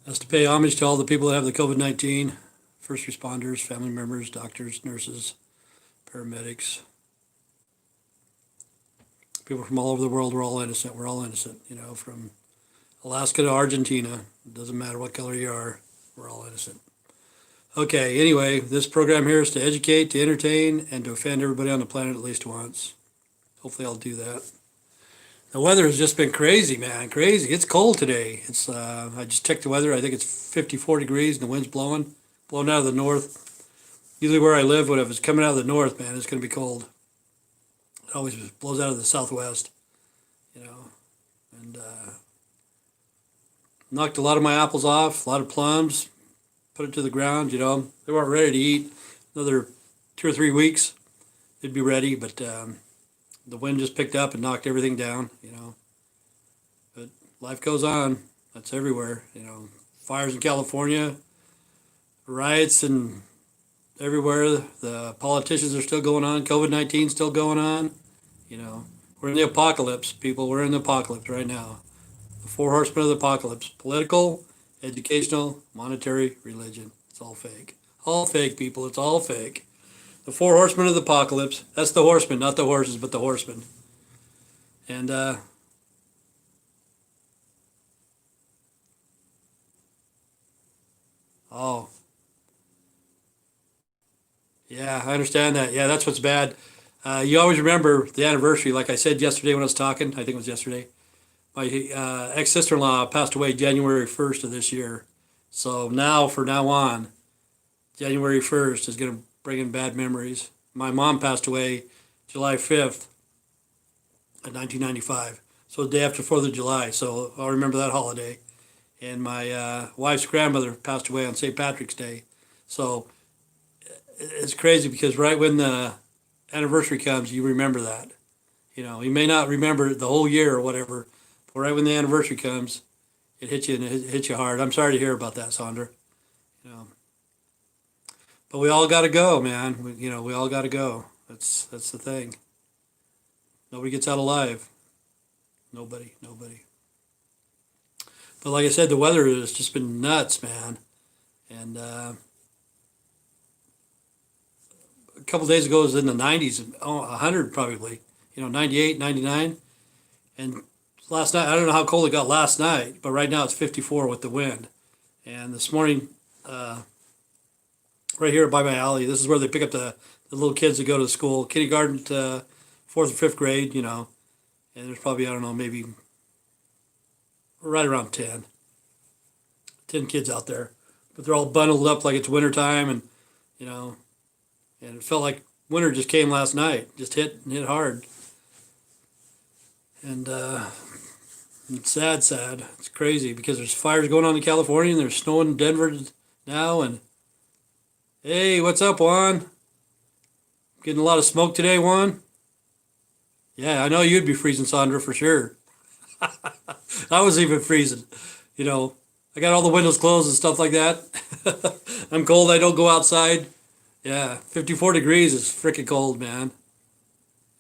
Has to pay homage to all the people that have the COVID-19, first responders, family members, doctors, nurses, paramedics, people from all over the world. We're all innocent. We're all innocent, from Alaska to Argentina. It doesn't matter what color you are. We're all innocent. Okay, anyway, this program here is to educate, to entertain, and to offend everybody on the planet at least once. Hopefully I'll do that. The weather has just been crazy, man, crazy. It's cold today. I just checked the weather. I think it's 54 degrees and the wind's blowing out of the north. Usually where I live, when it's coming out of the north, man, it's going to be cold. It always blows out of the southwest, and knocked a lot of my apples off, a lot of plums, put it to the ground, They weren't ready to eat. Another 2 or 3 weeks, they'd be ready, but the wind just picked up and knocked everything down, But life goes on. That's everywhere, Fires in California, riots and everywhere. The politicians are still going on. COVID-19 still going on. We're in the apocalypse, people. We're in the apocalypse right now. The four horsemen of the apocalypse: political, educational, monetary, religion. It's all fake. All fake, people. It's all fake. The four horsemen of the apocalypse. That's the horsemen, not the horses, but the horsemen. And oh, yeah, I understand that. Yeah, that's what's bad. You always remember the anniversary. Like I said yesterday when I was talking, I think it was yesterday. My ex-sister-in-law passed away January 1st of this year. So now, for now on, January 1st is going to bring in bad memories. My mom passed away July 5th of 1995. So the day after 4th of July. So I'll remember that holiday. And my wife's grandmother passed away on St. Patrick's Day. So it's crazy because right when the anniversary comes, you remember that. You may not remember the whole year or whatever, but right when the anniversary comes, it hits you and it hits you hard. I'm sorry to hear about that, Sandra. You know, but we all got to go, man. We all got to go. That's the thing. Nobody gets out alive. Nobody, nobody. But like I said, the weather has just been nuts, man. And a couple days ago it was in the 90s, 100 probably, 98, 99. And last night, I don't know how cold it got last night, but right now it's 54 with the wind. And this morning, right here by my alley, this is where they pick up the little kids that go to school, kindergarten to fourth or fifth grade, and there's probably, I don't know, maybe right around 10 kids out there. But they're all bundled up like it's wintertime, and, and it felt like winter just came last night, just hit hard. And it's sad. It's crazy because there's fires going on in California and there's snow in Denver now. And hey, what's up, Juan? Getting a lot of smoke today, Juan? Yeah, I know you'd be freezing, Sandra, for sure. I was even freezing. I got all the windows closed and stuff like that. I'm cold. I don't go outside. Yeah, 54 degrees is freaking cold, man.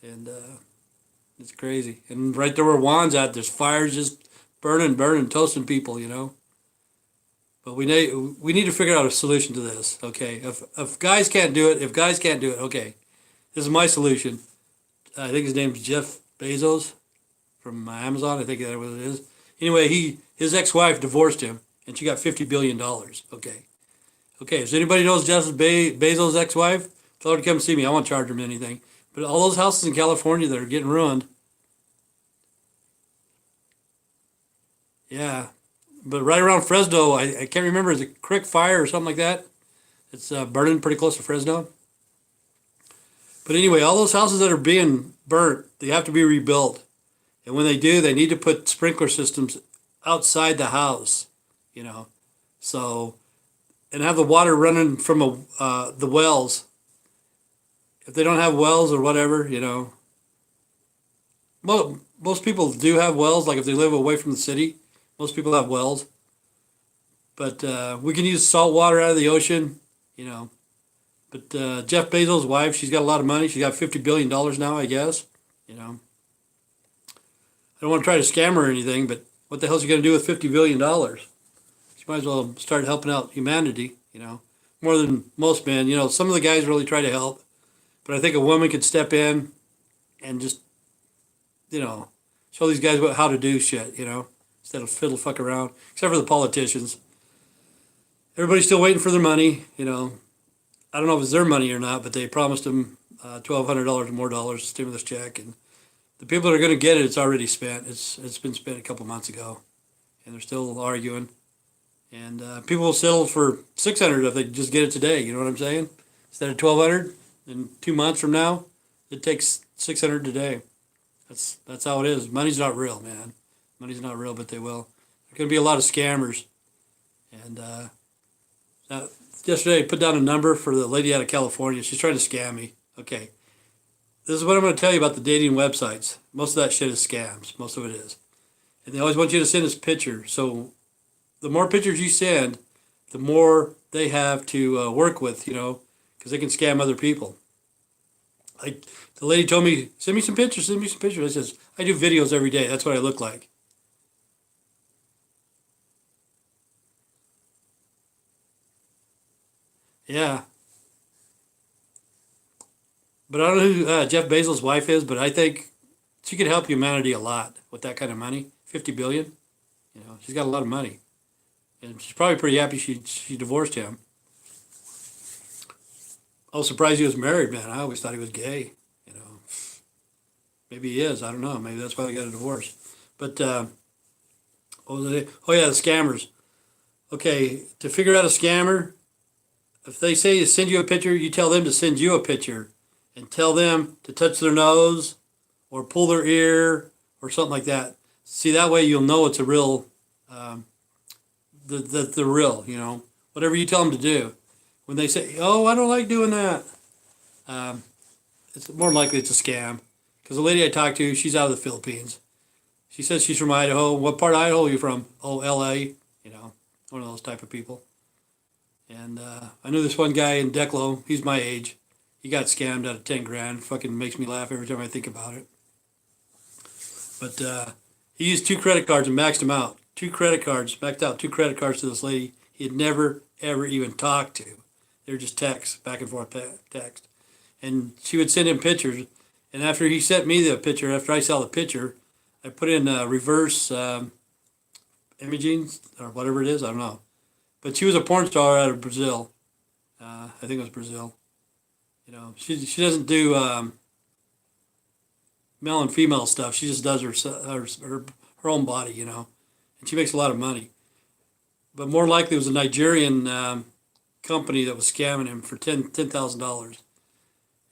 And it's crazy. And right there where Juan's at, there's fires just burning, toasting people, But we need to figure out a solution to this, okay? If guys can't do it, okay. This is my solution. I think his name's Jeff Bezos from Amazon. I think that's what it is. Anyway, his ex-wife divorced him, and she got $50 billion. Okay. If anybody knows Jeff Bezos' ex-wife, tell her to come see me. I won't charge him anything. But all those houses in California that are getting ruined, yeah. But right around Fresno, I can't remember, is it Creek Fire or something like that? It's burning pretty close to Fresno. But anyway, all those houses that are being burnt, they have to be rebuilt. And when they do, they need to put sprinkler systems outside the house, So, and have the water running from the wells. If they don't have wells or whatever, most people do have wells. Like if they live away from the city, most people have wells. But we can use salt water out of the ocean, But Jeff Bezos' wife, she's got a lot of money. She's got $50 billion now, I guess. I don't want to try to scam her or anything, but what the hell is she going to do with $50 billion? She's She might as well start helping out humanity, more than most men. Some of the guys really try to help, but I think a woman could step in and just, show these guys how to do shit, instead of fiddle fuck around, except for the politicians. Everybody's still waiting for their money. I don't know if it's their money or not, but they promised them $1,200 more dollars stimulus check, and the people that are going to get it, it's already spent. It's been spent a couple months ago, and they're still arguing. And people will settle for $600 if they just get it today. You know what I'm saying? Instead of $1,200 in 2 months from now, it takes $600 today. That's how it is. Money's not real, man. Money's not real, but they will. There's going to be a lot of scammers. And yesterday I put down a number for the lady out of California. She's trying to scam me. Okay. This is what I'm going to tell you about the dating websites. Most of that shit is scams. Most of it is. And they always want you to send us pictures. So the more pictures you send, the more they have to work with, because they can scam other people. Like the lady told me, send me some pictures, send me some pictures. I says, I do videos every day. That's what I look like. Yeah. But I don't know who Jeff Bezos' wife is, but I think she could help humanity a lot with that kind of money. 50 billion. She's got a lot of money. And she's probably pretty happy she divorced him. I was surprised he was married, man. I always thought he was gay. Maybe he is. I don't know. Maybe that's why they got a divorce. But, what was it? Oh, yeah, the scammers. Okay, to figure out a scammer, if they say to send you a picture, you tell them to send you a picture. And tell them to touch their nose or pull their ear or something like that. See, that way you'll know it's a real, the real, whatever you tell them to do. When they say, oh, I don't like doing that, it's more likely it's a scam. Because the lady I talked to, she's out of the Philippines. She says she's from Idaho. What part of Idaho are you from? Oh, L.A., one of those type of people. And I knew this one guy in Declo. He's my age. He got scammed out of 10 grand. Fucking makes me laugh every time I think about it. But he used 2 credit cards and maxed them out. 2 credit cards, maxed out 2 credit cards to this lady he had never, ever even talked to. They were just texts, back and forth text. And she would send him pictures. And after he sent me the picture, after I saw the picture, I put in reverse imaging or whatever it is. I don't know. But she was a porn star out of Brazil. I think it was Brazil. She doesn't do male and female stuff. She just does her own body, and she makes a lot of money. But more likely it was a Nigerian company that was scamming him for $10,000.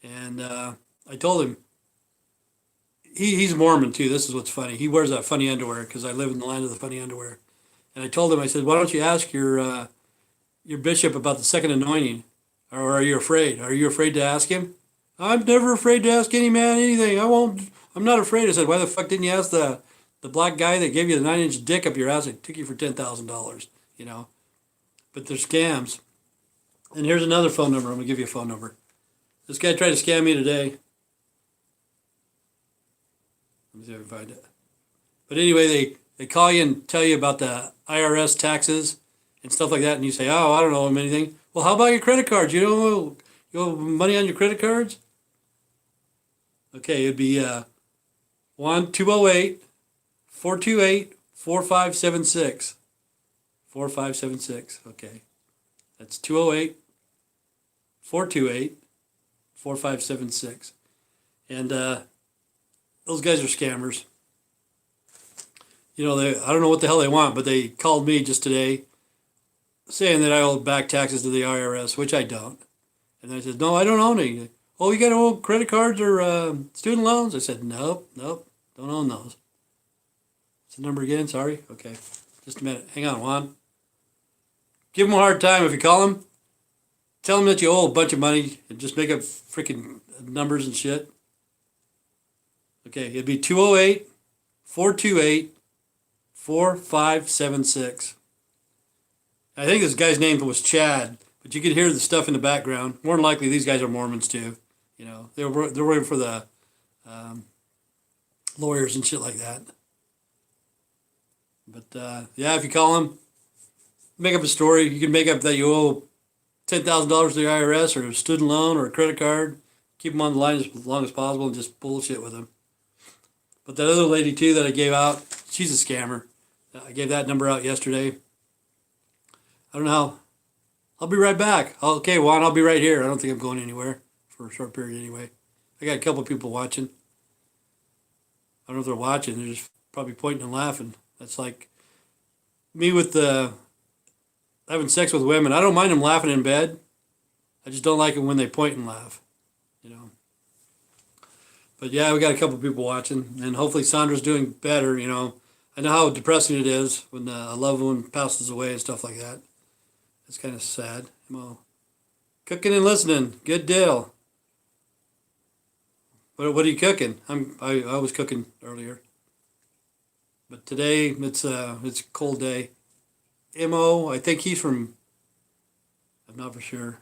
And I told him, he's Mormon too. This is what's funny. He wears that funny underwear because I live in the land of the funny underwear. And I told him, I said, why don't you ask your bishop about the second anointing? Or are you afraid? Are you afraid to ask him? I'm never afraid to ask any man anything. I'm not afraid. I said, why the fuck didn't you ask the black guy that gave you the 9-inch dick up your ass and took you for $10,000, But they're scams. And here's another phone number. I'm going to give you a phone number. This guy tried to scam me today. Let me see if I can find it. But anyway, they call you and tell you about the IRS taxes and stuff like that. And you say, oh, I don't know anything. Well, how about your credit cards? You have money on your credit cards? Okay, it'd be 1-208-428-4576. 4576. Okay. That's 208-428-4576. And those guys are scammers. I don't know what the hell they want, but they called me just today saying that I owe back taxes to the IRS, which I don't. And I said, no, I don't own any. Oh, you got old credit cards or student loans? I said, nope, don't own those. What's the number again? Sorry. Okay, just a minute. Hang on, Juan. Give them a hard time if you call them. Tell them that you owe a bunch of money and just make up freaking numbers and shit. Okay, it'd be 208-428-4576. I think this guy's name was Chad, but you could hear the stuff in the background. More than likely, these guys are Mormons too. They're working for the lawyers and shit like that. But yeah, if you call them, make up a story. You can make up that you owe $10,000 to the IRS or a student loan or a credit card. Keep them on the line as long as possible and just bullshit with them. But that other lady too that I gave out, she's a scammer. I gave that number out yesterday. I don't know how. I'll be right back. Okay, Juan, I'll be right here. I don't think I'm going anywhere for a short period anyway. I got a couple of people watching. I don't know if they're watching. They're just probably pointing and laughing. That's like me with having sex with women. I don't mind them laughing in bed. I just don't like it when they point and laugh, you know. But yeah, we got a couple of people watching, and hopefully Sandra's doing better, you know. I know how depressing it is when a loved one passes away and stuff like that. It's kind of sad. Well, cooking and listening, good deal. What are you cooking? I was cooking earlier, but today it's a cold day. Mo, I think he's from. I'm not for sure.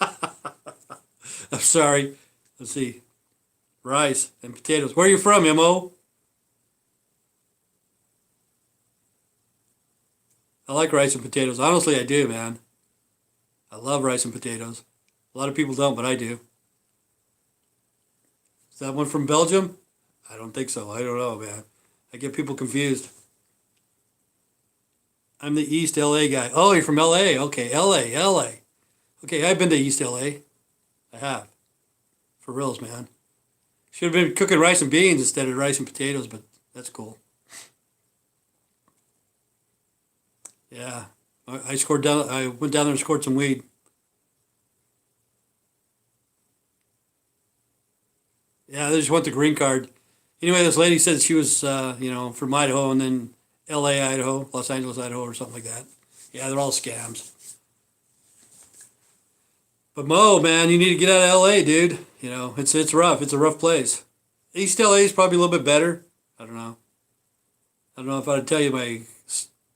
I'm sorry. Let's see. Rice and potatoes. Where are you from, Mo? I like rice and potatoes. Honestly, I do, man. I love rice and potatoes. A lot of people don't, but I do. Is that one from Belgium? I don't think so. I don't know, man. I get people confused. I'm the East LA guy. Oh, you're from LA. Okay, LA. Okay, I've been to East LA. I have. For reals, man. Should have been cooking rice and beans instead of rice and potatoes, but that's cool. Yeah. I went down there and scored some weed. Yeah, they just want the green card. Anyway, this lady said she was, from Idaho and then L.A., Idaho, Los Angeles, Idaho, or something like that. Yeah, they're all scams. But Mo, man, you need to get out of L.A., dude. You know, it's rough. It's a rough place. East L.A. is probably a little bit better. I don't know. I don't know if I'd tell you my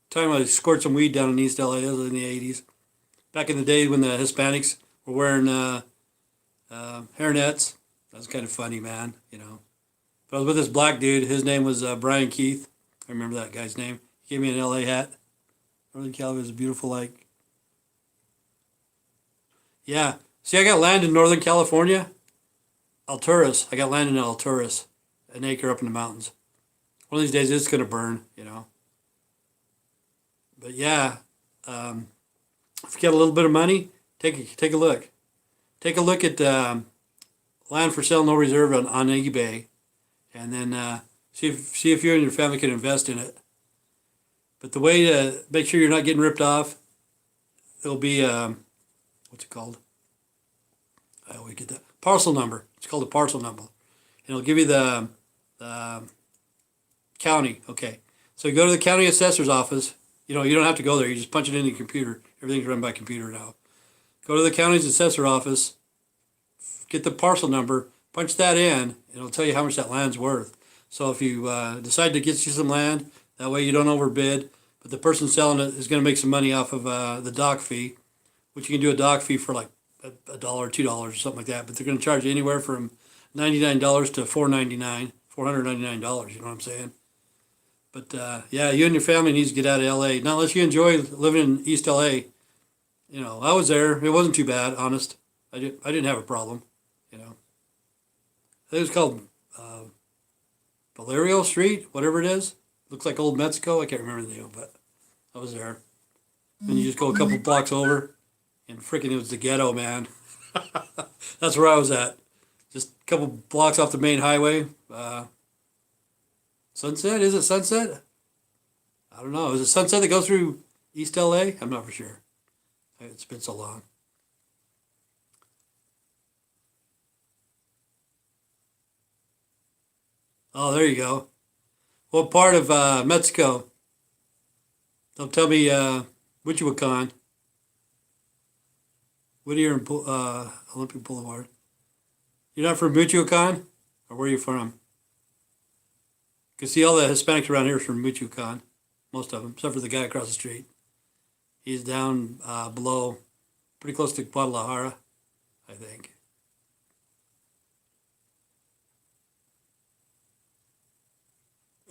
time I scored some weed down in East L.A. That was in the 80s. Back in the day when the Hispanics were wearing hairnets. That was kind of funny, man, you know. But I was with this black dude. His name was Brian Keith. I remember that guy's name. He gave me an LA hat. Northern California is beautiful, like. Yeah. See, I got land in Northern California. Alturas. I got land in Alturas. An acre up in the mountains. One of these days it's going to burn, you know. But yeah, if you got a little bit of money, take a look. Take a look at land for sale, no reserve on eBay. And then see if you and your family can invest in it. But the way to make sure you're not getting ripped off, it'll be what's it called? I always get that parcel number. It's called a parcel number, and it'll give you the county. Okay, so you go to the county assessor's office. You know, you don't have to go there. You just punch it in the computer. Everything's run by computer now. Go to the county's assessor office. Get the parcel number. Punch that in. It'll tell you how much that land's worth. So if you decide to get you some land, that way you don't overbid, but the person selling it is going to make some money off of the dock fee, which you can do a dock fee for like $1, $2 or something like that. But they're going to charge you anywhere from $99 to $499. $499. You know what I'm saying? But yeah, you and your family needs to get out of LA. Not unless you enjoy living in East LA. You know, I was there. It wasn't too bad, honest. I didn't have a problem. You know, I think it's called Valerio Street, whatever it is. Looks like Old Mexico. I can't remember the name, but I was there. And you just go a couple blocks over, and freaking it was the ghetto, man. That's where I was at. Just a couple blocks off the main highway. Sunset? Is it Sunset? I don't know. Is it Sunset that goes through East LA? I'm not for sure. It's been so long. Oh, there you go. What part of Mexico? Don't tell me Michoacan. Whittier and Olympic Boulevard. You're not from Michoacan? Or where are you from? Because see, all the Hispanics around here are from Michoacan. Most of them, except for the guy across the street. He's down below, pretty close to Guadalajara, I think.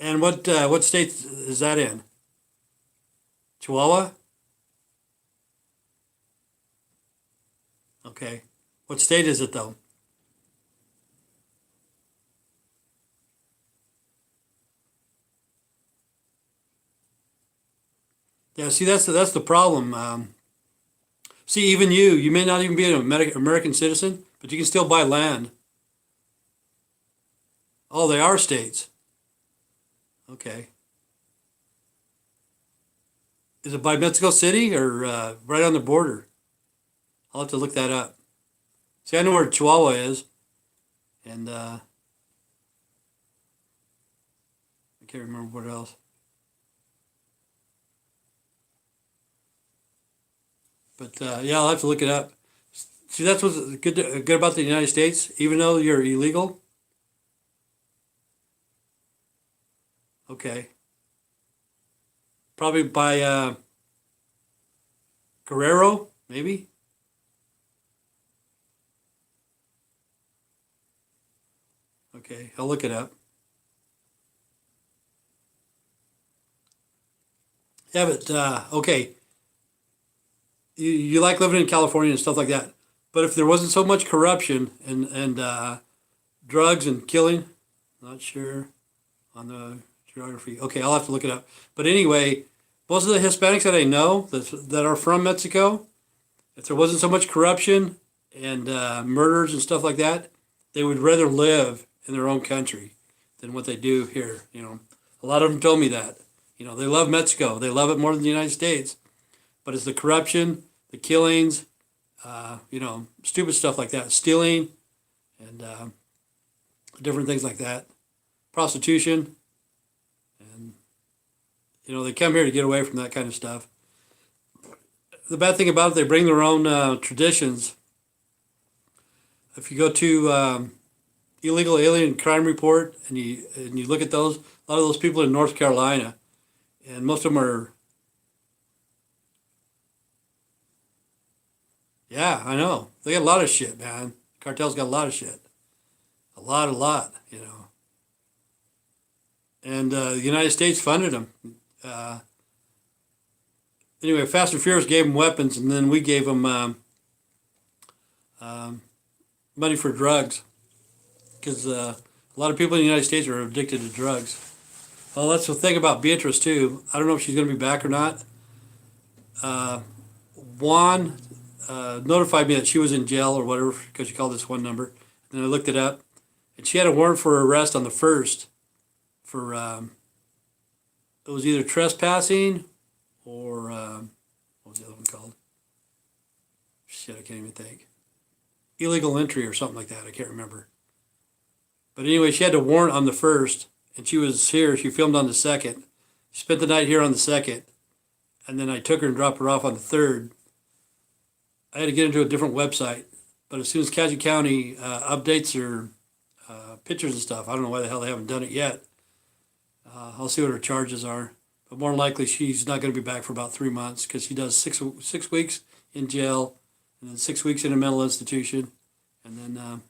And what state is that in? Chihuahua? Okay. What state is it though? Yeah. See, that's the problem. See, even you may not even be an American citizen, but you can still buy land. Oh, they are states. Okay. Is it by Mexico City or right on the border? I'll have to look that up. See, I know where Chihuahua is, and I can't remember what else. But yeah, I'll have to look it up. See, that's what's good about the United States. Even though you're illegal, okay, probably by Guerrero, maybe. Okay, I'll look it up. Yeah, but okay, you like living in California and stuff like that. But if there wasn't so much corruption and drugs and killing, not sure on the geography. Okay, I'll have to look it up. But anyway, most of the Hispanics that I know that are from Mexico, if there wasn't so much corruption and murders and stuff like that, they would rather live in their own country than what they do here. You know, a lot of them told me that. You know, they love Mexico. They love it more than the United States. But it's the corruption, the killings, you know, stupid stuff like that, stealing, and different things like that, prostitution, and you know, they come here to get away from that kind of stuff. The bad thing about it, they bring their own traditions. If you go to illegal alien crime report and you look at those, a lot of those people in North Carolina, and most of them are. Yeah, I know. They got a lot of shit, man. Cartel's got a lot of shit. A lot, you know. And the United States funded them. Uh, anyway, Fast and Furious gave them weapons, and then we gave them um, money for drugs because a lot of people in the United States are addicted to drugs. Well, that's the thing about Beatrice too. I don't know if she's going to be back or not. Uh, Juan notified me that she was in jail or whatever because she called this one number. And I looked it up, and she had a warrant for arrest on the first for it was either trespassing or what was the other one called? Shit, I can't even think. Illegal entry or something like that. I can't remember. But anyway, she had a warrant on the first, and she was here. She filmed on the second. She spent the night here on the second, and then I took her and dropped her off on the third. I had to get into a different website, but as soon as Cassie County updates their pictures and stuff, I don't know why the hell they haven't done it yet. I'll see what her charges are, but more than likely she's not going to be back for about 3 months because she does six weeks in jail, and then 6 weeks in a mental institution, and then.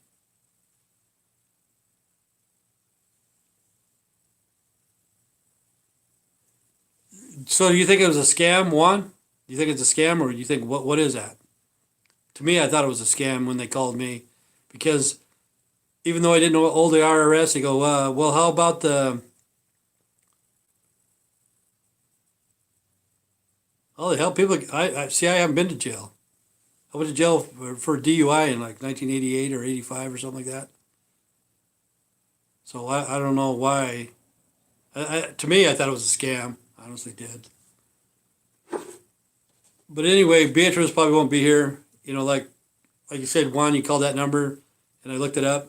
So do you think it was a scam, Juan? Do you think it's a scam, or do you think what is that? To me, I thought it was a scam when they called me, because even though I didn't know all the IRS, they go, well, how about the? Oh, the hell, people! I see. I haven't been to jail. I went to jail for DUI in like 1988 or 85 or something like that. So I don't know why. To me, I thought it was a scam. I honestly did. But anyway, Beatrice probably won't be here. You know, like you said, Juan, you called that number, and I looked it up.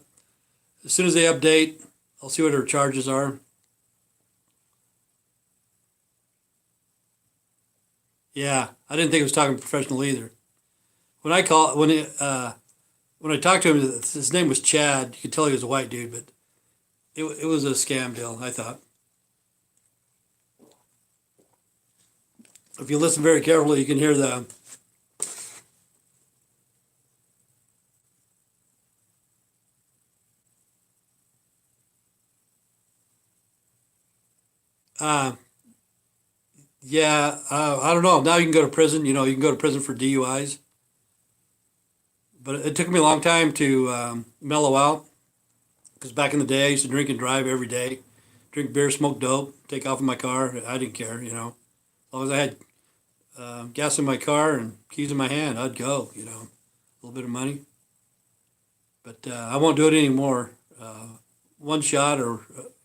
As soon as they update, I'll see what her charges are. Yeah, I didn't think it was talking professional either. When I call when I talked to him, his name was Chad. You could tell he was a white dude, but it was a scam deal. I thought. If you listen very carefully, you can hear the. Uh, yeah, I don't know. Now you can go to prison. You know, you can go to prison for DUIs. But it took me a long time to mellow out because back in the day I used to drink and drive every day, drink beer, smoke dope, take off in my car. I didn't care, as long as I had gas in my car and keys in my hand, I'd go, a little bit of money. But I won't do it anymore. One shot or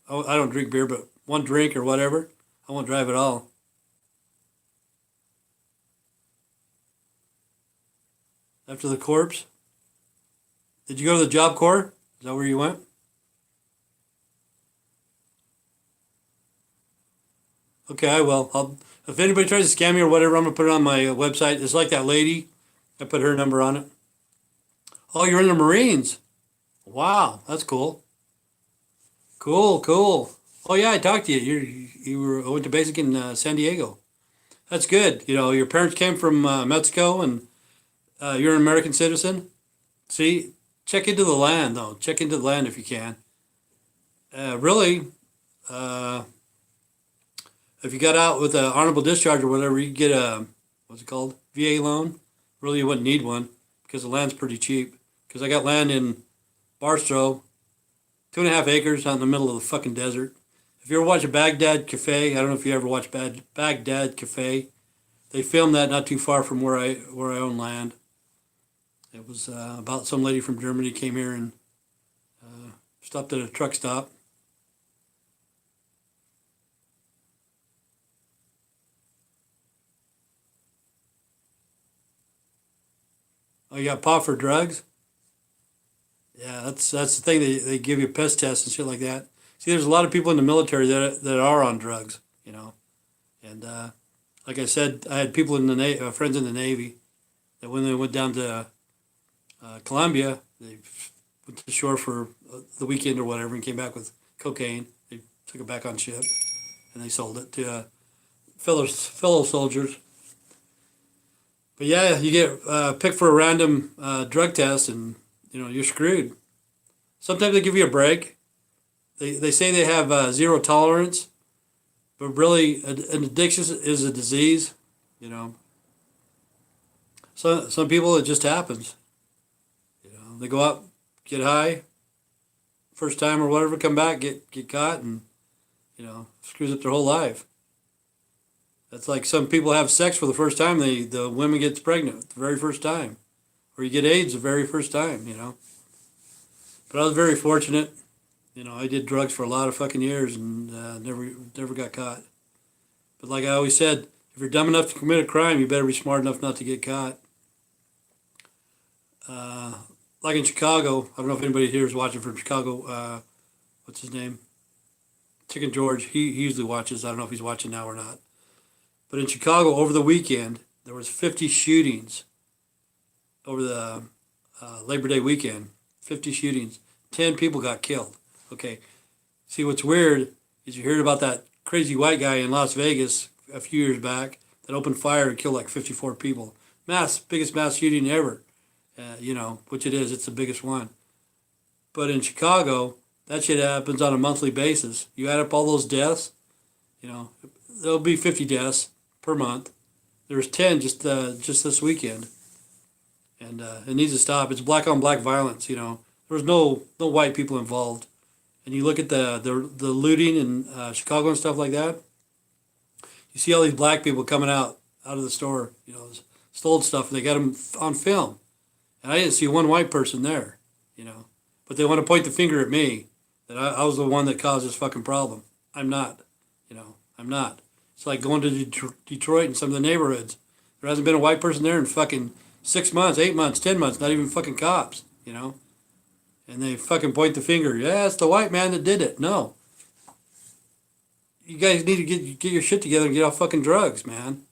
I don't drink beer, but one drink or whatever, I won't drive at all. After the corpse, did you go to the Job Corps? Is that where you went? Okay, I will. If anybody tries to scam me or whatever, I'm gonna put it on my website. It's like that lady. I put her number on it. Oh, you're in the Marines. Wow, that's cool. Cool, cool. Oh yeah, I talked to you. You went to basic in San Diego. That's good. Your parents came from Mexico, and you're an American citizen. See, check into the land though. Check into the land if you can. Really, uh, if you got out with an honorable discharge or whatever, you get a what's it called, VA loan. Really, you wouldn't need one because the land's pretty cheap. Because I got land in Barstow, 2.5 acres out in the middle of the fucking desert. If you ever watch a Baghdad Cafe, I don't know if you ever watched Baghdad Cafe. They filmed that not too far from where I own land. It was about some lady from Germany came here and stopped at a truck stop. Oh, you got pot for drugs? Yeah, that's the thing. They give you pest tests and shit like that. See, there's a lot of people in the military that are on drugs, and like I said, I had people in the friends in the Navy that when they went down to Colombia, they went to shore for the weekend or whatever and came back with cocaine. They took it back on ship and they sold it to fellow soldiers. But yeah, you get picked for a random drug test and you're screwed. Sometimes they give you a break. They say they have zero tolerance, but really an addiction is a disease. You know, so some people it just happens. They go out, get high, first time or whatever, come back, get caught, and screws up their whole life. That's like some people have sex for the first time. The women gets pregnant the very first time, or you get AIDS the very first time. But I was very fortunate. I did drugs for a lot of fucking years and never got caught. But like I always said, if you're dumb enough to commit a crime, you better be smart enough not to get caught. Like in Chicago, I don't know if anybody here is watching from Chicago. What's his name? Chicken George. He usually watches. I don't know if he's watching now or not. But in Chicago, over the weekend, there was 50 shootings over the Labor Day weekend. 50 shootings. 10 people got killed. Okay. See, what's weird is you heard about that crazy white guy in Las Vegas a few years back that opened fire and killed like 54 people. Biggest mass shooting ever. Which it is. It's the biggest one. But in Chicago, that shit happens on a monthly basis. You add up all those deaths, there'll be 50 deaths per month. There's 10 just this weekend, and it needs to stop. It's black on black violence. There was no white people involved, and you look at the looting in Chicago and stuff like that. You see all these black people coming out of the store, stole stuff. They got them on film, and I didn't see one white person there, But they want to point the finger at me that I was the one that caused this fucking problem. I'm not, I'm not. It's like going to Detroit and some of the neighborhoods. There hasn't been a white person there in fucking 6 months, 8 months, 10 months, not even fucking cops, And they fucking point the finger. Yeah, it's the white man that did it. No. You guys need to get your shit together and get off fucking drugs, man.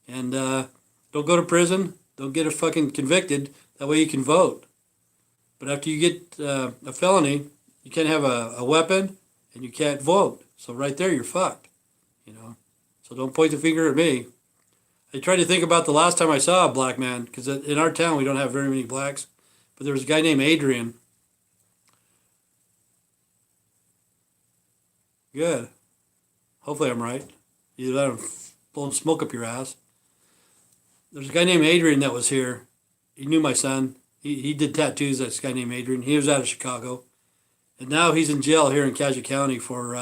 And don't go to prison. Don't get a fucking convicted. That way you can vote. But after you get a felony, you can't have a weapon and you can't vote. So right there, you're fucked. So don't point the finger at me. I tried to think about the last time I saw a black man, because in our town we don't have very many blacks. But there was a guy named Adrian. Good. Hopefully I'm right. You let him blow smoke up your ass. There's a guy named Adrian that was here. He knew my son. He did tattoos. This guy named Adrian. He was out of Chicago, and now he's in jail here in Cadiz County for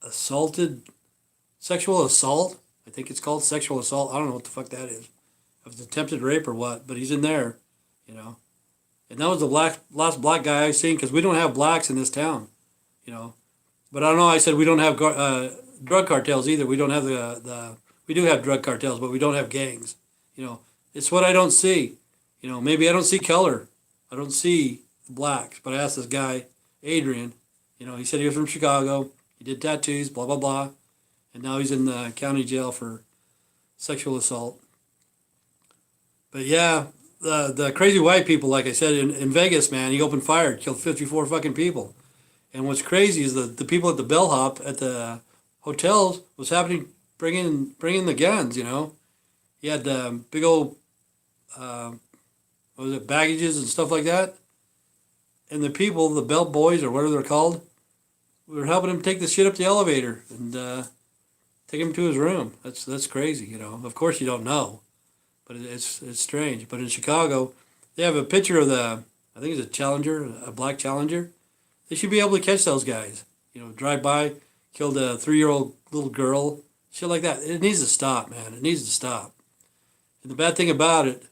assaulted, sexual assault. I think it's called sexual assault. I don't know what the fuck that is. If it's attempted rape or what, but he's in there, you know. And that was the last black guy I seen, because we don't have blacks in this town, you know. But I don't know. I said we don't have drug cartels either. We don't have we do have drug cartels, but we don't have gangs. You know, it's what I don't see. You know, maybe I don't see color. I don't see blacks. But I asked this guy, Adrian. You know, he said he was from Chicago. He did tattoos, blah blah blah, and now he's in the county jail for sexual assault. But yeah, the crazy white people, like I said, in Vegas, man, he opened fire, killed 54 fucking people. And what's crazy is the people at the bellhop at the hotels was happening, bringing the guns, you know. He had big old, what was it, baggages and stuff like that. And the people, the bell boys or whatever they're called, were helping him take the shit up the elevator and take him to his room. That's crazy, you know. Of course you don't know, but it's strange. But in Chicago, they have a picture of I think it's a Challenger, a black Challenger. They should be able to catch those guys. You know, drive by, killed a 3-year-old little girl, shit like that. It needs to stop, man. It needs to stop. And the bad thing about it,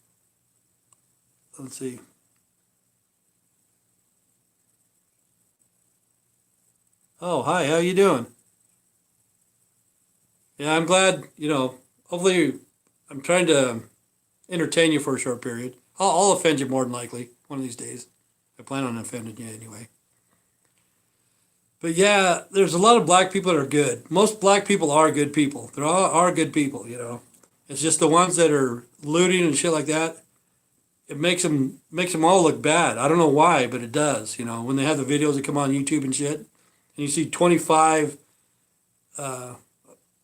let's see. Oh, hi, how you doing? Yeah, I'm glad, you know, hopefully I'm trying to entertain you for a short period. I'll offend you more than likely one of these days. I plan on offending you anyway. But yeah, there's a lot of black people that are good. Most black people are good people. There are good people, you know. It's just the ones that are looting and shit like that. It makes them all look bad. I don't know why, but it does. You know, when they have the videos that come on YouTube and shit, and you see 25.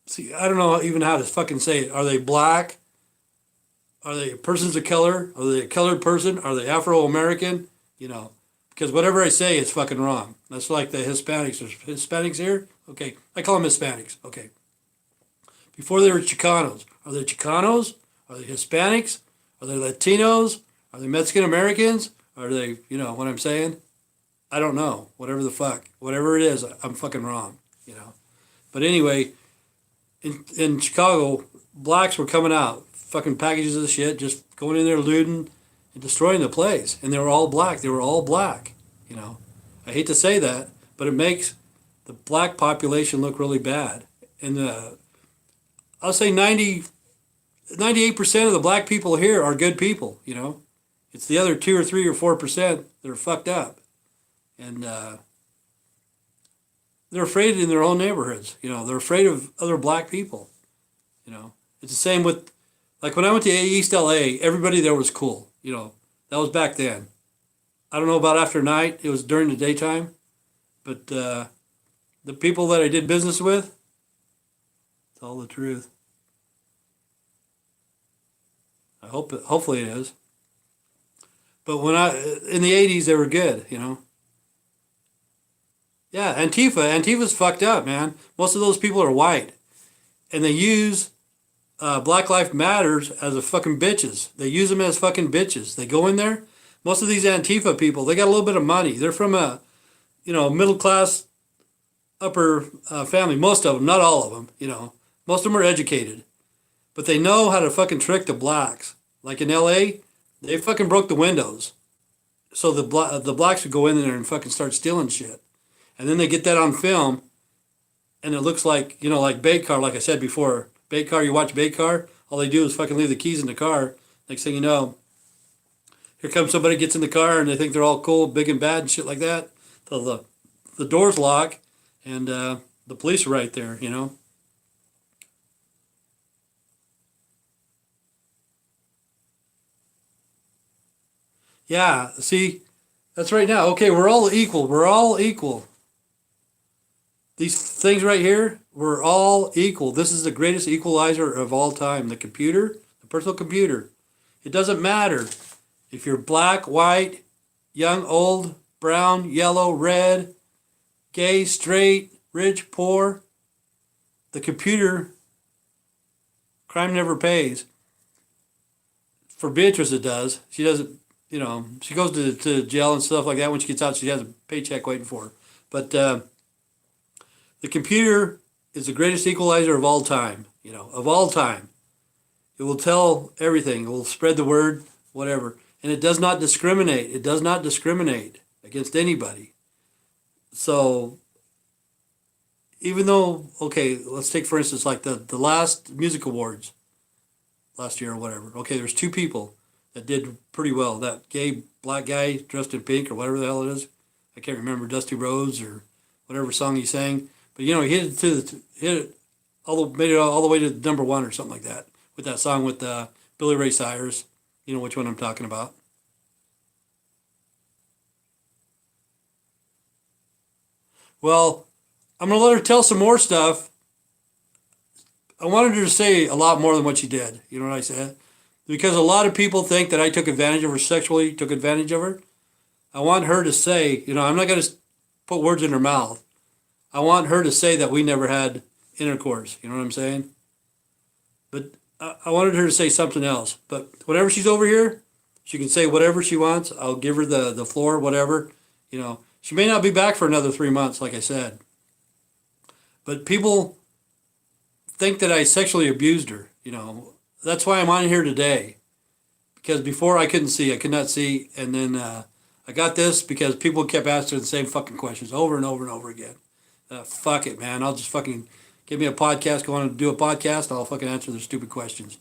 See, I don't know even how to fucking say it. Are they black? Are they persons of color? Are they a colored person? Are they Afro-American? You know, because whatever I say is fucking wrong. That's like the Hispanics. There's Hispanics here? Okay. I call them Hispanics. Okay. Before they were Chicanos. Are they Chicanos? Are they Hispanics? Are they Latinos? Are they Mexican Americans? Are they, you know what I'm saying? I don't know. Whatever the fuck. Whatever it is, I'm fucking wrong, you know. But anyway, in Chicago, blacks were coming out, fucking packages of shit, just going in there looting and destroying the place. And they were all black. They were all black, you know. I hate to say that, but it makes the black population look really bad. And I'll say 98% of the black people here are good people, you know. It's the other 2 or 3 or 4% that are fucked up. And they're afraid in their own neighborhoods, you know. They're afraid of other black people, you know. It's the same with, like when I went to East LA, everybody there was cool, you know. That was back then. I don't know about after night. It was during the daytime. But the people that I did business with, it's all the truth. Hopefully it is. But in the 80s, they were good, you know. Yeah, Antifa's fucked up, man. Most of those people are white. And they use Black Lives Matters as a fucking bitches. They use them as fucking bitches. They go in there. Most of these Antifa people, they got a little bit of money. They're from a, you know, middle class, upper family. Most of them, not all of them, you know. Most of them are educated. But they know how to fucking trick the blacks. Like in LA, they fucking broke the windows. So the blacks would go in there and fucking start stealing shit. And then they get that on film, and it looks like, you know, like Bait Car, like I said before. Bait Car, you watch Bait Car, all they do is fucking leave the keys in the car. Next thing you know, here comes somebody, gets in the car, and they think they're all cool, big and bad and shit like that. So the doors lock, and the police are right there, you know. Yeah, see, that's right now. Okay, we're all equal. We're all equal. These things right here, we're all equal. This is the greatest equalizer of all time. The computer, the personal computer. It doesn't matter if you're black, white, young, old, brown, yellow, red, gay, straight, rich, poor. The computer, crime never pays. for Beatrice, it does. She doesn't, she goes to jail and stuff like that. When she gets out, she has a paycheck waiting for her. But the computer is the greatest equalizer of all time, of all time. It will tell everything. It will spread the word, whatever. And it does not discriminate. It does not discriminate against anybody. So even though, okay, let's take for instance like the last music awards last year or whatever. Okay, there's two people that did pretty well. That gay black guy dressed in pink or whatever the hell it is. I can't remember, Dusty Rhodes or whatever song he sang. But he hit it made it all the way to number one or something like that with that song with Billy Ray Cyrus. You know which one I'm talking about. Well, I'm gonna let her tell some more stuff. I wanted her to say a lot more than what she did. You know what I said? Because a lot of people think that I took advantage of her sexually, took advantage of her. I want her to say, I'm not going to put words in her mouth. I want her to say that we never had intercourse. You know what I'm saying? But I wanted her to say something else. But whenever she's over here, she can say whatever she wants. I'll give her the floor, whatever. She may not be back for another 3 months, like I said. But people think that I sexually abused her. That's why I'm on here today. Because before I couldn't see, I could not see. And then I got this because people kept asking the same fucking questions over and over and over again. Fuck it, man. I'll just fucking give me a podcast, go on and do a podcast, I'll fucking answer their stupid questions.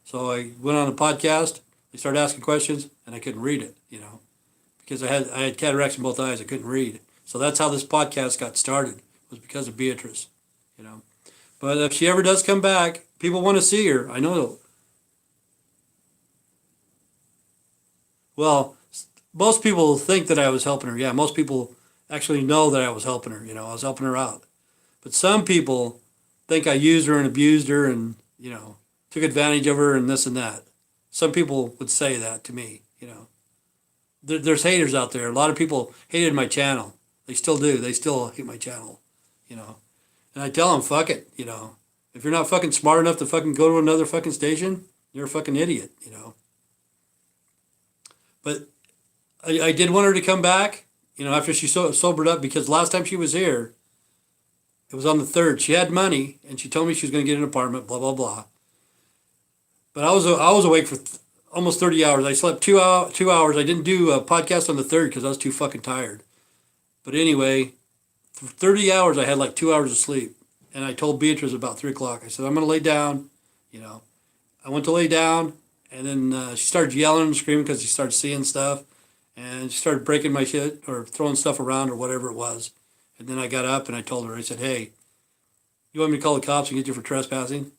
So I went on a podcast, they started asking questions, and I couldn't read it, because I had cataracts in both eyes, I couldn't read. So that's how this podcast got started, was because of Beatrice, But if she ever does come back, people want to see her. I know. Well, most people think that I was helping her. Yeah, most people actually know that I was helping her. I was helping her out. But some people think I used her and abused her and, took advantage of her and this and that. Some people would say that to me, There's haters out there. A lot of people hated my channel. They still do. They still hate my channel, And I tell them, fuck it, If you're not fucking smart enough to fucking go to another fucking station, you're a fucking idiot, But I did want her to come back, after she sobered up, because last time she was here, it was on the 3rd. She had money, and she told me she was going to get an apartment, blah, blah, blah. But I was awake for almost 30 hours. I slept 2 hours. I didn't do a podcast on the 3rd because I was too fucking tired. But anyway, for 30 hours, I had like 2 hours of sleep. And I told Beatrice about 3 o'clock. I said, I'm going to lay down, I went to lay down, and then she started yelling and screaming because she started seeing stuff. And she started breaking my shit or throwing stuff around or whatever it was. And then I got up and I told her, I said, hey, you want me to call the cops and get you for trespassing?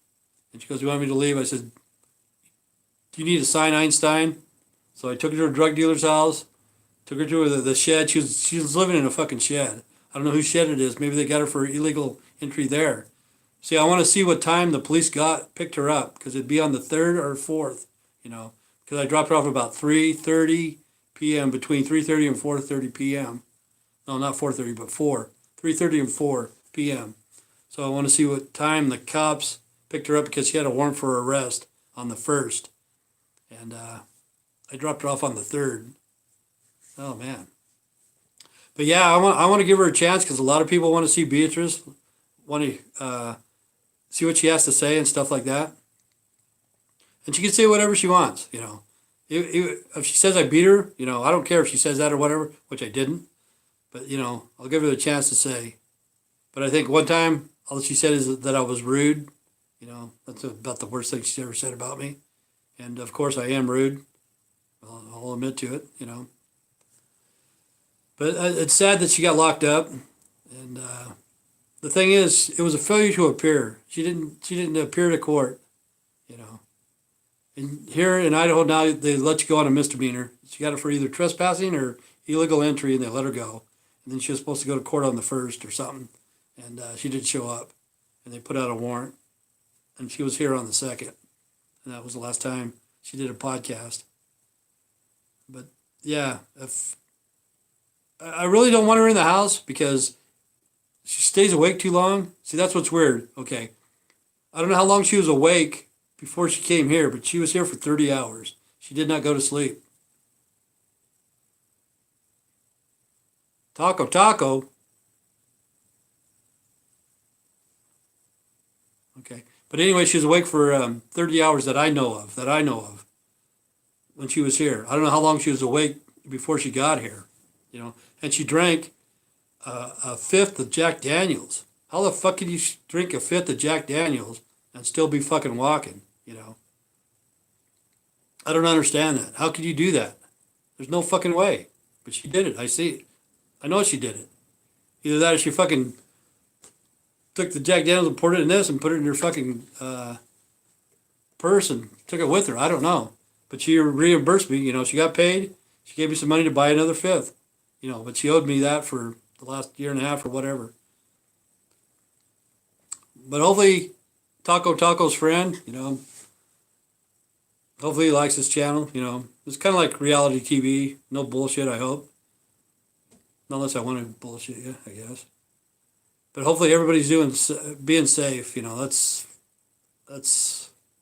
And she goes, you want me to leave? I said, do you need to sign Einstein? So I took her to a drug dealer's house, took her to the shed. She was living in a fucking shed. I don't know whose shed it is. Maybe they got her for illegal entry there. See, I want to see what time the police picked her up, because it'd be on the 3rd or 4th, because I dropped her off about 3:30 p.m., between 3:30 and 4:30 p.m. No, not 4:30, but 3:30 and 4 p.m. So I want to see what time the cops picked her up, because she had a warrant for arrest on the 1st. And I dropped her off on the 3rd. Oh, man. But yeah, I want to give her a chance, because a lot of people want to see Beatrice, want to see what she has to say and stuff like that. And she can say whatever she wants, If she says I beat her, I don't care if she says that or whatever, which I didn't. But, I'll give her the chance to say. But I think one time, all she said is that I was rude. That's about the worst thing she's ever said about me. And, of course, I am rude. I'll admit to it, But it's sad that she got locked up. And the thing is, it was a failure to appear. She didn't appear to court, And here in Idaho now, they let you go on a misdemeanor. She got it for either trespassing or illegal entry, and they let her go. And then she was supposed to go to court on the 1st or something, and she didn't show up. And they put out a warrant, and she was here on the 2nd. And that was the last time she did a podcast. But yeah, I really don't want her in the house, because she stays awake too long. See, that's what's weird. Okay, I don't know how long she was awake before she came here, but she was here for 30 hours. She did not go to sleep. Taco, taco. Okay. But anyway, she was awake for 30 hours that I know of, when she was here. I don't know how long she was awake before she got here, and she drank a fifth of Jack Daniels. How the fuck can you drink a fifth of Jack Daniels and still be fucking walking, I don't understand that. How could you do that? There's no fucking way. But she did it. I see it. I know she did it. Either that or she fucking took the Jack Daniels and poured it in this and put it in her fucking purse and took it with her. I don't know. But she reimbursed me. She got paid. She gave me some money to buy another fifth. But she owed me that for the last year and a half or whatever. But hopefully, Taco's friend, hopefully he likes this channel. It's kind of like reality TV. No bullshit, I hope. Unless I want to bullshit you, I guess. But hopefully everybody's being safe. That's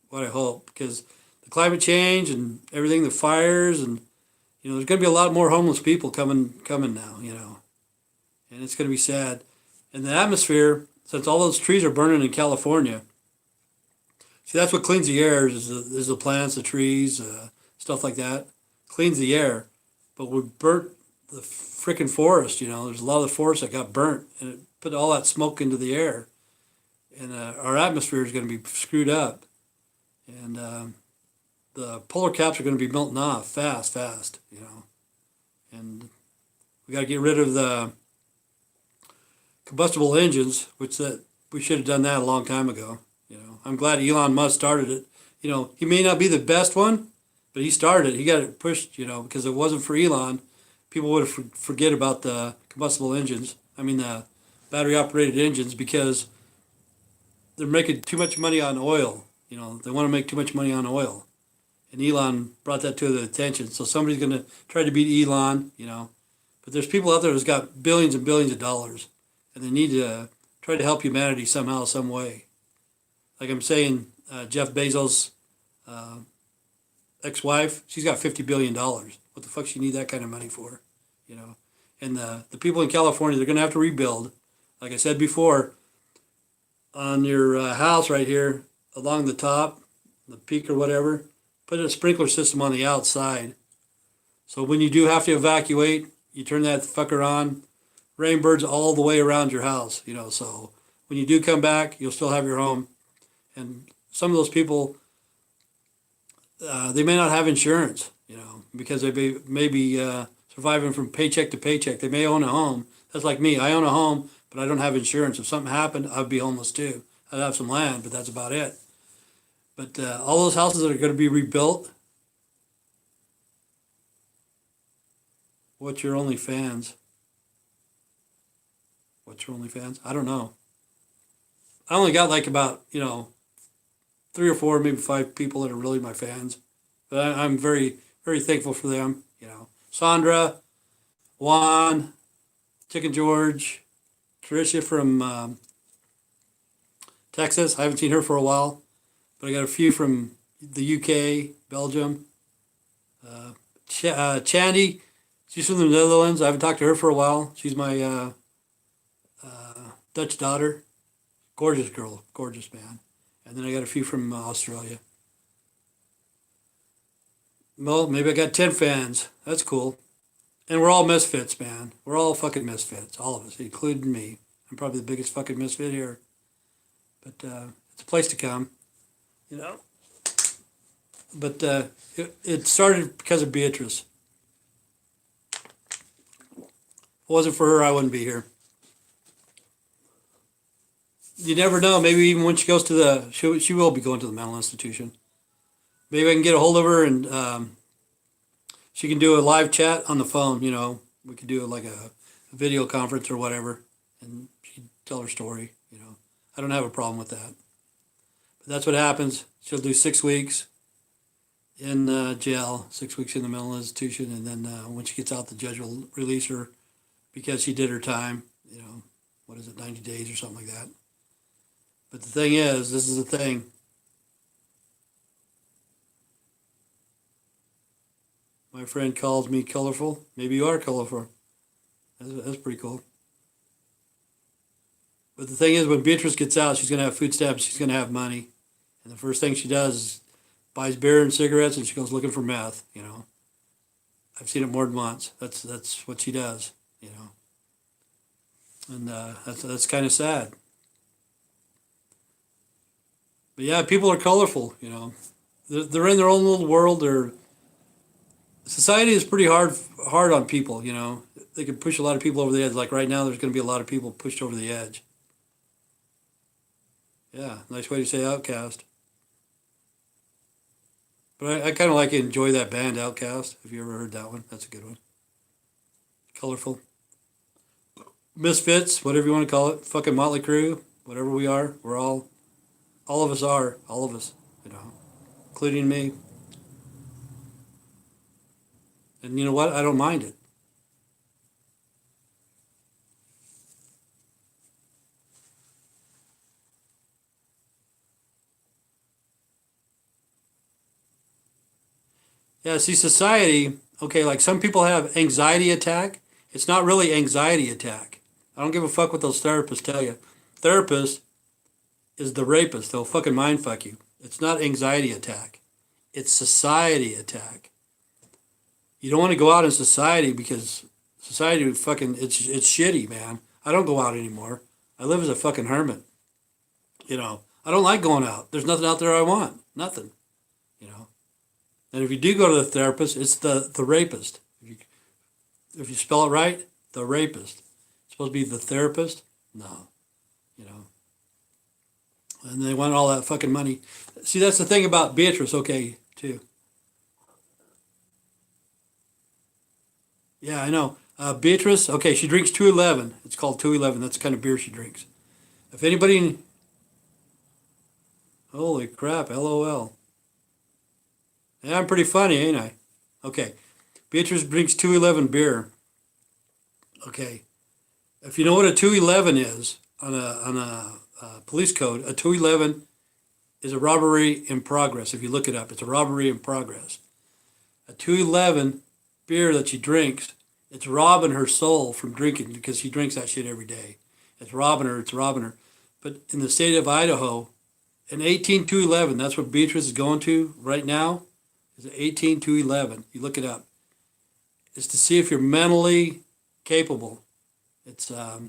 what I hope, because the climate change and everything, the fires, and there's going to be a lot more homeless people coming now. And it's going to be sad. And the atmosphere, since all those trees are burning in California, see, that's what cleans the air is the plants, the trees, stuff like that. Cleans the air. But we burnt the freaking forest. There's a lot of the forest that got burnt, and it put all that smoke into the air. And our atmosphere is going to be screwed up. And the polar caps are going to be melting off fast, And we got to get rid of the combustible engines, which that we should have done that a long time ago. I'm glad Elon Musk started it. He may not be the best one, but he started it. He got it pushed, because if it wasn't for Elon, people would have forget about the combustible engines. I mean, the battery-operated engines, because they're making too much money on oil. They want to make too much money on oil. And Elon brought that to the attention. So somebody's going to try to beat Elon, But there's people out there who's got billions and billions of dollars, and they need to try to help humanity somehow, some way. Like I'm saying, Jeff Bezos' ex-wife, she's got $50 billion. What the fuck she need that kind of money for? And the people in California, they're going to have to rebuild. Like I said before, on your house right here, along the top, the peak or whatever, put a sprinkler system on the outside. So when you do have to evacuate, you turn that fucker on, rainbirds all the way around your house, so when you do come back, you'll still have your home. And some of those people, they may not have insurance, because they may be surviving from paycheck to paycheck. They may own a home. That's like me. I own a home, but I don't have insurance. If something happened, I'd be homeless too. I'd have some land, but that's about it. But all those houses that are going to be rebuilt, what's your OnlyFans? What's your OnlyFans? I don't know. I only got like about, 3 or 4, maybe 5 people that are really my fans. But I'm very, very thankful for them. Sandra, Juan, Chicken George, Tricia from Texas. I haven't seen her for a while, but I got a few from the UK, Belgium. Chandy, she's from the Netherlands. I haven't talked to her for a while. She's my Dutch daughter. Gorgeous girl, gorgeous man. And then I got a few from Australia. Well, maybe I got 10 fans. That's cool. And we're all misfits, man. We're all fucking misfits. All of us, including me. I'm probably the biggest fucking misfit here. But it's a place to come, But it started because of Beatrice. If it wasn't for her, I wouldn't be here. You never know. Maybe even when she goes to she will be going to the mental institution. Maybe I can get a hold of her and she can do a live chat on the phone. We could do like a video conference or whatever, and she'd tell her story. I don't have a problem with that. But that's what happens. She'll do 6 weeks in jail, 6 weeks in the mental institution, and then when she gets out, the judge will release her because she did her time. 90 days or something like that. But the thing is, this is the thing. My friend calls me colorful. Maybe you are colorful. That's pretty cool. But the thing is, when Beatrice gets out, she's going to have food stamps. She's going to have money. And the first thing she does is buys beer and cigarettes, and she goes looking for meth, you know. I've seen it more than once. That's what she does, you know. And that's kind of sad. But yeah, people are colorful, you know. They're in their own little world. Society is pretty hard on people, you know. They can push a lot of people over the edge. Like right now, there's going to be a lot of people pushed over the edge. Yeah, nice way to say outcast. But I kind of like and enjoy that band, Outcast. Have you ever heard that one? That's a good one. Colorful. Misfits, whatever you want to call it. Fucking Motley Crue, whatever we are. We're all of us are. All of us, you know, including me. And you know what? I don't mind it. Yeah, see, society, okay, like some people have anxiety attack. It's not really anxiety attack. I don't give a fuck what those therapists tell you. Therapist is the rapist. They'll fucking mind fuck you. It's not anxiety attack. It's society attack. You don't want to go out in society because society fucking, it's shitty, man. I don't go out anymore. I live as a fucking hermit. You know, I don't like going out. There's nothing out there I want. Nothing, you know. And if you do go to the therapist, it's the rapist. If you spell it right, the rapist. It's supposed to be the therapist? No, you know. And they want all that fucking money. See, that's the thing about Beatrice, okay, too. Yeah, I know. Beatrice, okay, she drinks 211. It's called 211. That's the kind of beer she drinks. If anybody, holy crap, LOL. Yeah, I'm pretty funny, ain't I? Okay. Beatrice drinks 211 beer. Okay. If you know what a 211 is on a police code, a 211 is a robbery in progress. If you look it up, it's a robbery in progress. A 211 beer that she drinks, it's robbing her soul from drinking because she drinks that shit every day. It's robbing her, it's robbing her. But in the state of Idaho, an 18211, that's what Beatrice is going to right now, is an 18211. You look it up. It's to see if you're mentally capable. It's, I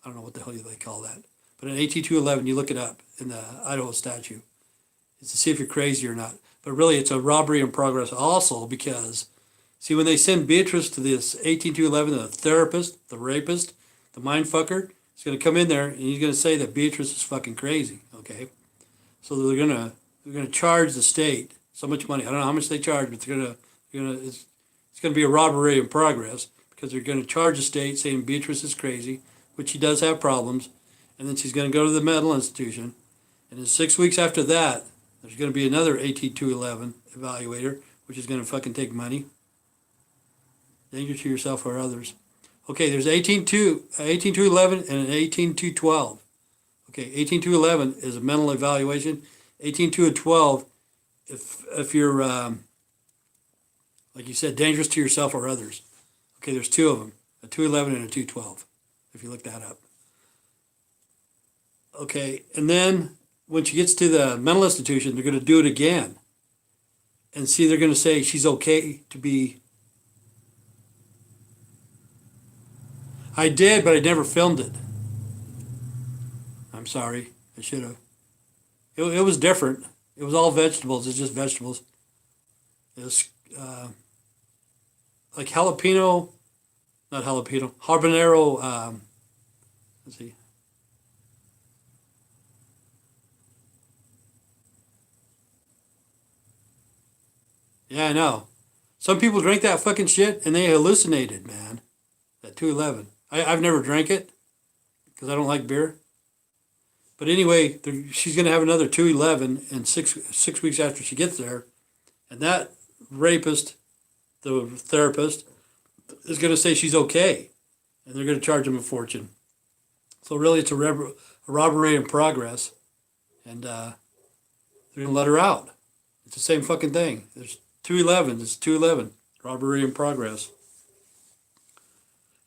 don't know what the hell they call that. But an 18211, you look it up in the Idaho statute. It's to see if you're crazy or not. But really, it's a robbery in progress also because, see, when they send Beatrice to this 18211, the therapist, the rapist, the mind fucker, he's going to come in there and he's going to say that Beatrice is fucking crazy, okay? So they're gonna charge the state so much money. I don't know how much they charge, but it's gonna be a robbery in progress because they're gonna charge the state saying Beatrice is crazy, which she does have problems, and then she's gonna go to the mental institution, and then 6 weeks after that, there's gonna be another 18211 evaluator, which is gonna fucking take money. Danger to yourself or others. Okay, there's 18211 and an 18212. Okay, 18211 is a mental evaluation. 18212, if you're, like you said, dangerous to yourself or others. Okay, there's two of them, a 211 and a 212, if you look that up. Okay, and then when she gets to the mental institution, they're going to do it again. And see, they're going to say she's okay to be... I did, but I never filmed it. I'm sorry. I should have. It was different. It was all vegetables. It's just vegetables. It was like jalapeno, not jalapeno, habanero. Let's see. Yeah, I know. Some people drink that fucking shit and they hallucinated, man. That 211. I've never drank it because I don't like beer. But anyway, she's going to have another 211 and six weeks after she gets there. And that rapist, the therapist, is going to say she's okay. And they're going to charge him a fortune. So really it's a robbery in progress. And they're going to let her out. It's the same fucking thing. There's 211. It's 211. Robbery in progress.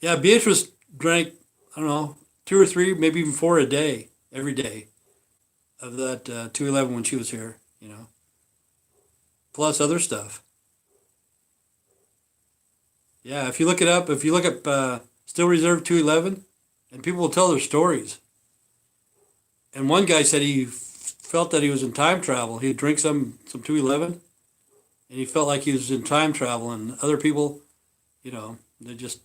Yeah, Beatrice drank, I don't know, 2 or 3, maybe even 4 a day, every day of that 211 when she was here, plus other stuff. Yeah, if you look it up, if you look up Still Reserve 211, and people will tell their stories. And one guy said he felt that he was in time travel. He'd drink some 211, and he felt like he was in time travel. And other people, they just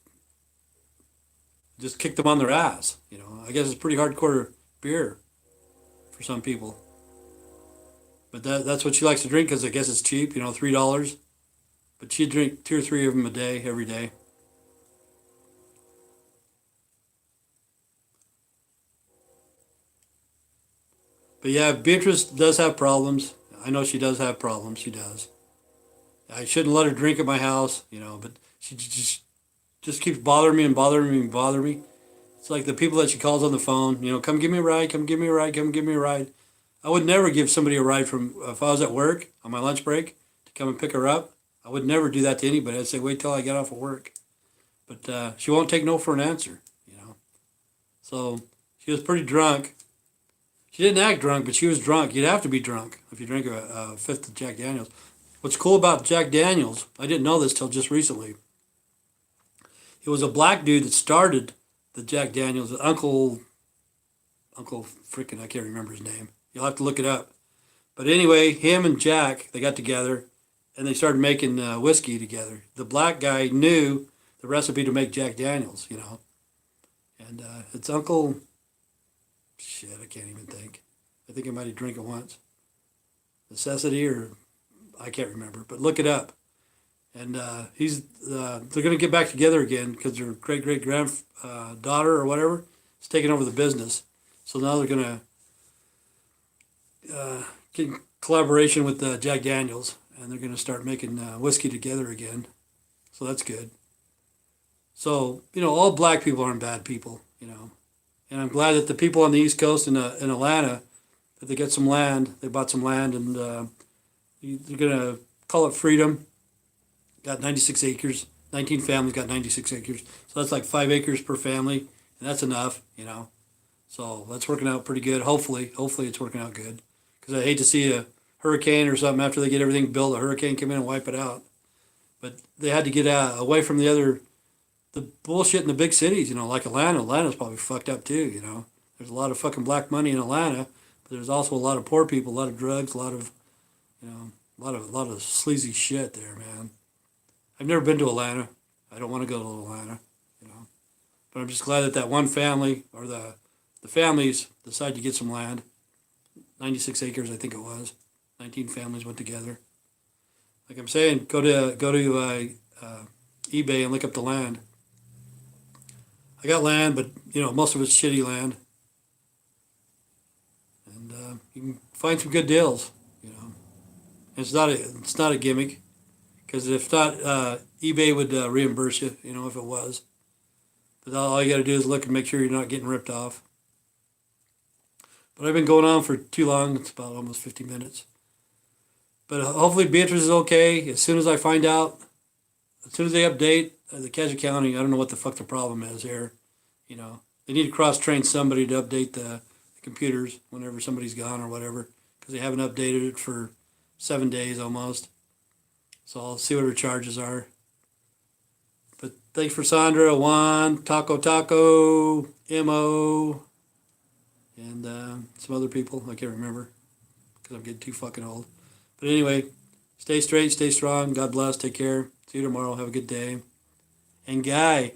kicked them on their ass. I guess it's pretty hardcore beer for some people. But that's what she likes to drink because I guess it's cheap, $3. But she'd drink 2 or 3 of them a day, every day. But yeah, Beatrice does have problems. I know she does have problems. She does. I shouldn't let her drink at my house, but she just keeps bothering me and bothering me and bothering me. It's like the people that she calls on the phone, come give me a ride, come give me a ride, come give me a ride. I would never give somebody a ride from, if I was at work on my lunch break to come and pick her up. I would never do that to anybody. I'd say, wait till I get off of work. But she won't take no for an answer. So she was pretty drunk. She didn't act drunk, but she was drunk. You'd have to be drunk if you drink a fifth of Jack Daniels. What's cool about Jack Daniels, I didn't know this till just recently. It was a black dude that started the Jack Daniels, Uncle freaking, I can't remember his name. You'll have to look it up. But anyway, him and Jack, they got together and they started making whiskey together. The black guy knew the recipe to make Jack Daniels, And it's Uncle, shit, I can't even think. I think I might have drank it once. Necessity or, I can't remember, but look it up. And they're going to get back together again because their great-great-granddaughter or whatever is taking over the business. So now they're going to get in collaboration with Jack Daniels, and they're going to start making whiskey together again. So that's good. So, all black people aren't bad people. And I'm glad that the people on the East Coast in Atlanta, that they get some land, they bought some land, and they're going to call it Freedom. Got 96 acres. 19 families got 96 acres. So that's like 5 acres per family, and that's enough. So that's working out pretty good. Hopefully it's working out good. Because I hate to see a hurricane or something after they get everything built, a hurricane come in and wipe it out. But they had to get away from the bullshit in the big cities, like Atlanta. Atlanta's probably fucked up too. There's a lot of fucking black money in Atlanta, but there's also a lot of poor people, a lot of drugs, a lot of, a lot of sleazy shit there, man. I've never been to Atlanta. I don't want to go to Atlanta. But I'm just glad that one family or the families decided to get some land. 96 acres, I think it was. 19 families went together. Like I'm saying, go to eBay and look up the land. I got land, but most of it's shitty land, and you can find some good deals. It's not a gimmick, because if not, eBay would reimburse you. If it was. But all you got to do is look and make sure you're not getting ripped off. But I've been going on for too long. It's about almost 50 minutes. But hopefully Beatrice is okay. As soon as I find out, as soon as they update the Caddo County, I don't know what the fuck the problem is here. They need to cross-train somebody to update the computers whenever somebody's gone or whatever, because they haven't updated it for 7 days almost. So I'll see what her charges are. But thanks for Sandra, Juan, Taco, Mo, and some other people. I can't remember because I'm getting too fucking old. But anyway, stay straight, stay strong. God bless. Take care. See you tomorrow. Have a good day. And Guy,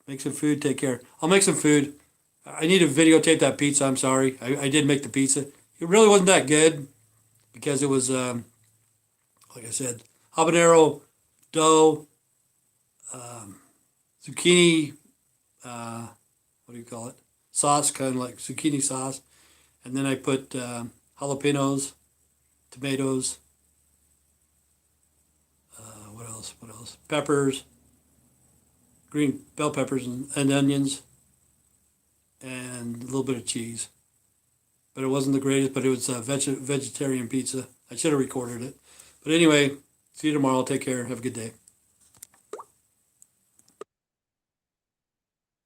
make some food. Take care. I'll make some food. I need to videotape that pizza. I'm sorry. I did make the pizza. It really wasn't that good because it was, like I said, habanero dough, zucchini, what do you call it? Sauce, kind of like zucchini sauce. And then I put jalapenos, tomatoes, what else? Peppers, green bell peppers and onions, and a little bit of cheese. But it wasn't the greatest, but it was a vegetarian pizza. I should have recorded it. But anyway, see you tomorrow. Take care. Have a good day.